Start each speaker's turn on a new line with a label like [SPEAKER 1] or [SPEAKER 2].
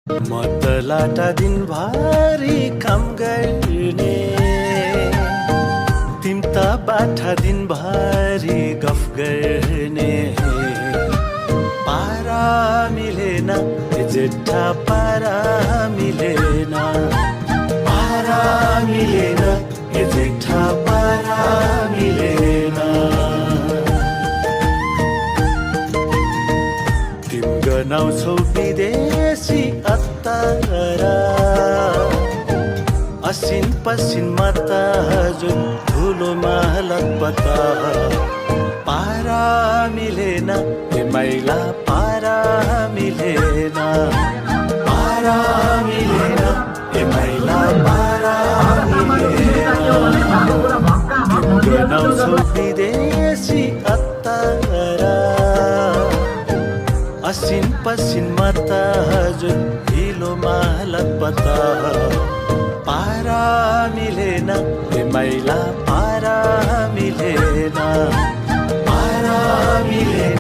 [SPEAKER 1] म त लाटा दिनभरि काम गर्ने, तिम त बाठा दिनभरि गफ गर्ने। पारा मिलेन ए जेठा पारा मिलेन, पारा मिलेन ए जेठा पारा मिलेन। तिम गनाउँछौ विदेशी अत्तारा, असिन पसिनमा त जुन धुलोमा लतपता। पारा मिलेन ए मैला पारा मिलेन, पारा मिलेन ए मैला पारा मिलेन। गनाउँछौ विदेशी अत्तारा, असिन पसिनमा त जुन ढिलोमा लतपता। पारा मिलेन ए मैला पारा मिलेन।